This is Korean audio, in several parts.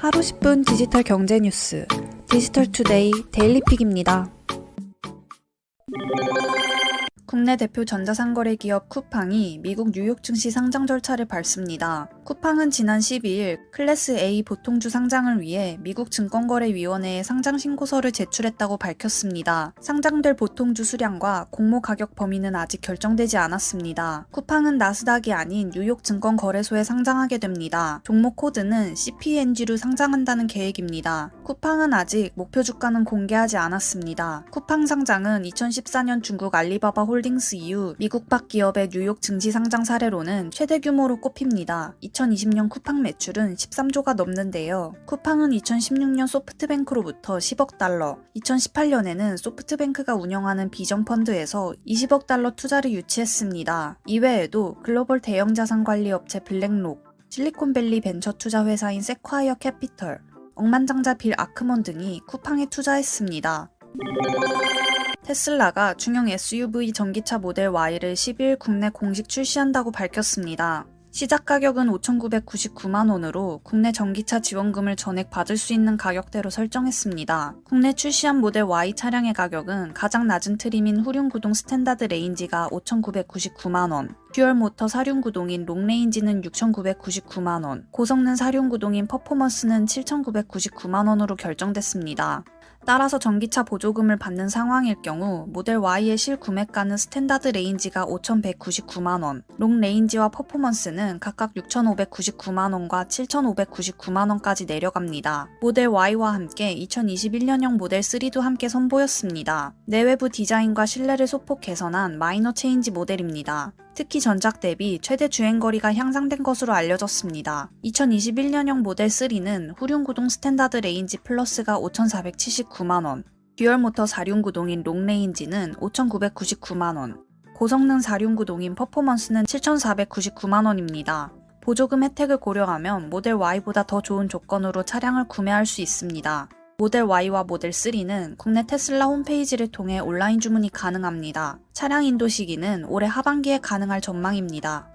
하루 10분 디지털 경제 뉴스 디지털투데이 데일리픽입니다. 국내 대표 전자상거래 기업 쿠팡이 미국 뉴욕 증시 상장 절차를 밟습니다. 쿠팡은 지난 12일 클래스 A 보통주 상장을 위해 미국 증권거래위원회에 상장 신고서를 제출했다고 밝혔습니다. 상장될 보통주 수량과 공모 가격 범위는 아직 결정되지 않았습니다. 쿠팡은 나스닥이 아닌 뉴욕 증권거래소에 상장하게 됩니다. 종목 코드는 CPNG로 상장한다는 계획입니다. 쿠팡은 아직 목표 주가는 공개하지 않았습니다. 쿠팡 상장은 2014년 중국 알리바바 홀딩스 이후 미국 밖 기업의 뉴욕 증시 상장 사례로는 최대 규모로 꼽힙니다. 2020년 쿠팡 매출은 13조가 넘는데요. 쿠팡은 2016년 소프트뱅크로부터 10억 달러, 2018년에는 소프트뱅크가 운영하는 비전펀드에서 20억 달러 투자를 유치했습니다. 이외에도 글로벌 대형 자산 관리 업체 블랙록, 실리콘밸리 벤처 투자 회사인 세콰이어 캐피털, 억만장자 빌 아크먼 등이 쿠팡에 투자했습니다. 테슬라가 중형 SUV 전기차 모델 Y를 10일 국내 공식 출시한다고 밝혔습니다. 시작 가격은 5,999만 원으로 국내 전기차 지원금을 전액 받을 수 있는 가격대로 설정했습니다. 국내 출시한 모델 Y 차량의 가격은 가장 낮은 트림인 후륜구동 스탠다드 레인지가 5,999만 원, 듀얼 모터 사륜구동인 롱레인지는 6,999만 원, 고성능 사륜구동인 퍼포먼스는 7,999만 원으로 결정됐습니다. 따라서 전기차 보조금을 받는 상황일 경우 모델 Y의 실구매가는 스탠다드 레인지가 5,199만원, 롱 레인지와 퍼포먼스는 각각 6,599만원과 7,599만원까지 내려갑니다. 모델 Y와 함께 2021년형 모델 3도 함께 선보였습니다. 내외부 디자인과 실내를 소폭 개선한 마이너 체인지 모델입니다. 특히 전작 대비 최대 주행거리가 향상된 것으로 알려졌습니다. 2021년형 모델 3는 후륜구동 스탠다드 레인지 플러스가 5,479만원, 듀얼모터 4륜구동인 롱레인지는 5,999만원, 고성능 4륜구동인 퍼포먼스는 7,499만원입니다. 보조금 혜택을 고려하면 모델 Y보다 더 좋은 조건으로 차량을 구매할 수 있습니다. 모델 Y와 모델 3는 국내 테슬라 홈페이지를 통해 온라인 주문이 가능합니다. 차량 인도 시기는 올해 하반기에 가능할 전망입니다.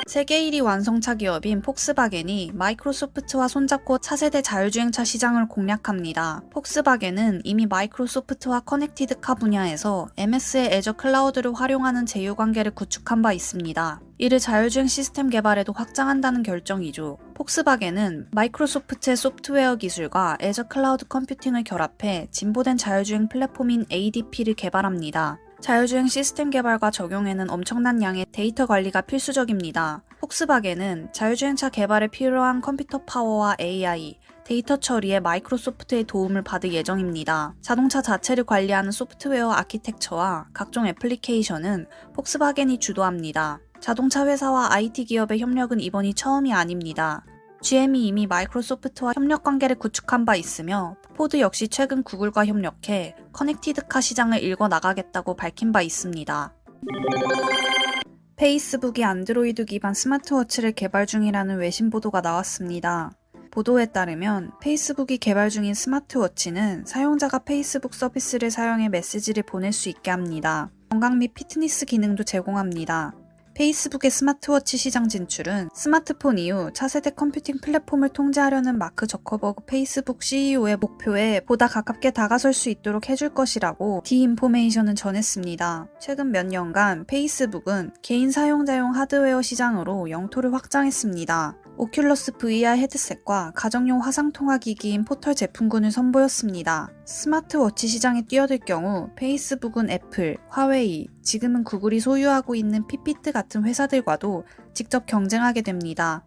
세계 1위 완성차 기업인 폭스바겐이 마이크로소프트와 손잡고 차세대 자율주행차 시장을 공략합니다. 폭스바겐은 이미 마이크로소프트와 커넥티드카 분야에서 MS의 애저 클라우드를 활용하는 제휴관계를 구축한 바 있습니다. 이를 자율주행 시스템 개발에도 확장한다는 결정이죠. 폭스바겐은 마이크로소프트의 소프트웨어 기술과 애저 클라우드 컴퓨팅을 결합해 진보된 자율주행 플랫폼인 ADP를 개발합니다. 자율주행 시스템 개발과 적용에는 엄청난 양의 데이터 관리가 필수적입니다. 폭스바겐은 자율주행차 개발에 필요한 컴퓨터 파워와 AI, 데이터 처리에 마이크로소프트의 도움을 받을 예정입니다. 자동차 자체를 관리하는 소프트웨어 아키텍처와 각종 애플리케이션은 폭스바겐이 주도합니다. 자동차 회사와 IT 기업의 협력은 이번이 처음이 아닙니다. GM이 이미 마이크로소프트와 협력 관계를 구축한 바 있으며 포드 역시 최근 구글과 협력해 커넥티드카 시장을 일궈나가겠다고 밝힌 바 있습니다. 페이스북이 안드로이드 기반 스마트워치를 개발 중이라는 외신 보도가 나왔습니다. 보도에 따르면 페이스북이 개발 중인 스마트워치는 사용자가 페이스북 서비스를 사용해 메시지를 보낼 수 있게 합니다. 건강 및 피트니스 기능도 제공합니다. 페이스북의 스마트워치 시장 진출은 스마트폰 이후 차세대 컴퓨팅 플랫폼을 통제하려는 마크 저커버그 페이스북 CEO의 목표에 보다 가깝게 다가설 수 있도록 해줄 것이라고 디인포메이션은 전했습니다. 최근 몇 년간 페이스북은 개인 사용자용 하드웨어 시장으로 영토를 확장했습니다. 오큘러스 VR 헤드셋과 가정용 화상통화기기인 포털 제품군을 선보였습니다. 스마트워치 시장에 뛰어들 경우 페이스북은 애플, 화웨이, 지금은 구글이 소유하고 있는 핏비트 같은 회사들과도 직접 경쟁하게 됩니다.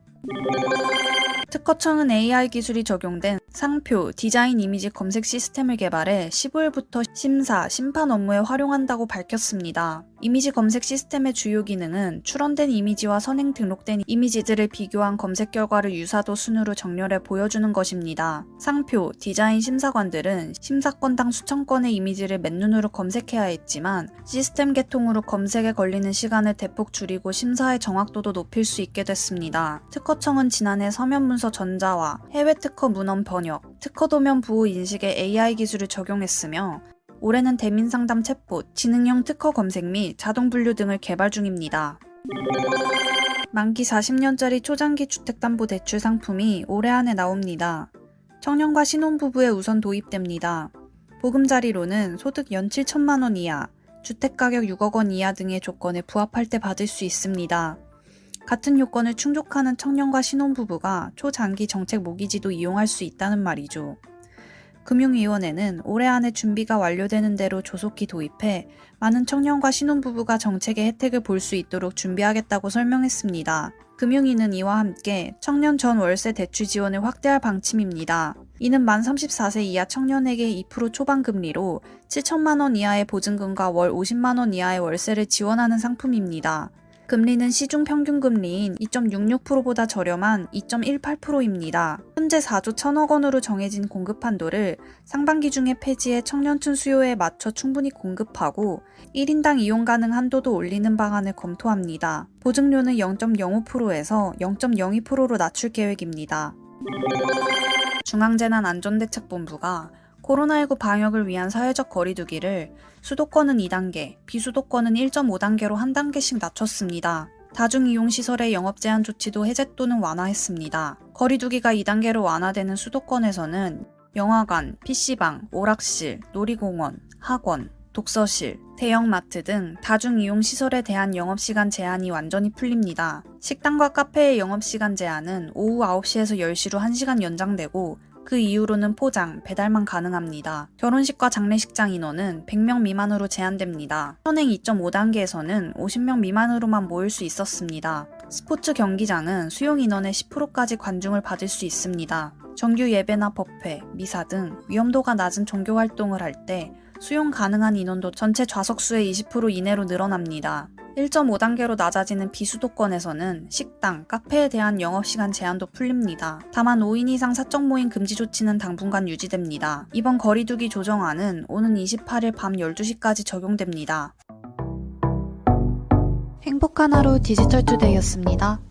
특허청은 AI 기술이 적용된 상표, 디자인 이미지 검색 시스템을 개발해 15일부터 심사, 심판 업무에 활용한다고 밝혔습니다. 이미지 검색 시스템의 주요 기능은 출원된 이미지와 선행 등록된 이미지들을 비교한 검색 결과를 유사도 순으로 정렬해 보여주는 것입니다. 상표, 디자인 심사관들은 심사건당 수천 건의 이미지를 맨눈으로 검색해야 했지만 시스템 개통으로 검색에 걸리는 시간을 대폭 줄이고 심사의 정확도도 높일 수 있게 됐습니다. 특허청은 지난해 서면 문서 전자화, 해외 특허 문헌 번역, 특허 도면 부호 인식에 AI 기술을 적용했으며 올해는 대민상담 챗봇, 지능형 특허 검색 및 자동 분류 등을 개발 중입니다. 만기 40년짜리 초장기 주택담보대출 상품이 올해 안에 나옵니다. 청년과 신혼부부에 우선 도입됩니다. 보금자리로는 소득 연 7천만 원 이하, 주택가격 6억 원 이하 등의 조건에 부합할 때 받을 수 있습니다. 같은 요건을 충족하는 청년과 신혼부부가 초장기 정책 모기지도 이용할 수 있다는 말이죠. 금융위원회는 올해 안에 준비가 완료되는 대로 조속히 도입해 많은 청년과 신혼부부가 정책의 혜택을 볼 수 있도록 준비하겠다고 설명했습니다. 금융위는 이와 함께 청년 전 월세 대출 지원을 확대할 방침입니다. 이는 만 34세 이하 청년에게 2% 초반 금리로 7천만 원 이하의 보증금과 월 50만 원 이하의 월세를 지원하는 상품입니다. 금리는 시중 평균 금리인 2.66%보다 저렴한 2.18%입니다. 현재 4조 1천억 원으로 정해진 공급 한도를 상반기 중에 폐지해 청년층 수요에 맞춰 충분히 공급하고 1인당 이용 가능 한도도 올리는 방안을 검토합니다. 보증료는 0.05%에서 0.02%로 낮출 계획입니다. 중앙재난안전대책본부가 코로나19 방역을 위한 사회적 거리두기를 수도권은 2단계, 비수도권은 1.5단계로 한 단계씩 낮췄습니다. 다중이용시설의 영업 제한 조치도 해제 또는 완화했습니다. 거리두기가 2단계로 완화되는 수도권에서는 영화관, PC방, 오락실, 놀이공원, 학원, 독서실, 대형마트 등 다중이용시설에 대한 영업시간 제한이 완전히 풀립니다. 식당과 카페의 영업시간 제한은 오후 9시에서 10시로 1시간 연장되고 그 이후로는 포장, 배달만 가능합니다. 결혼식과 장례식장 인원은 100명 미만으로 제한됩니다. 현행 2.5단계에서는 50명 미만으로만 모일 수 있었습니다. 스포츠 경기장은 수용 인원의 10%까지 관중을 받을 수 있습니다. 정규 예배나 법회, 미사 등 위험도가 낮은 종교 활동을 할 때 수용 가능한 인원도 전체 좌석수의 20% 이내로 늘어납니다. 1.5단계로 낮아지는 비수도권에서는 식당, 카페에 대한 영업시간 제한도 풀립니다. 다만 5인 이상 사적 모임 금지 조치는 당분간 유지됩니다. 이번 거리두기 조정안은 오는 28일 밤 12시까지 적용됩니다. 행복한 하루 디지털투데이였습니다.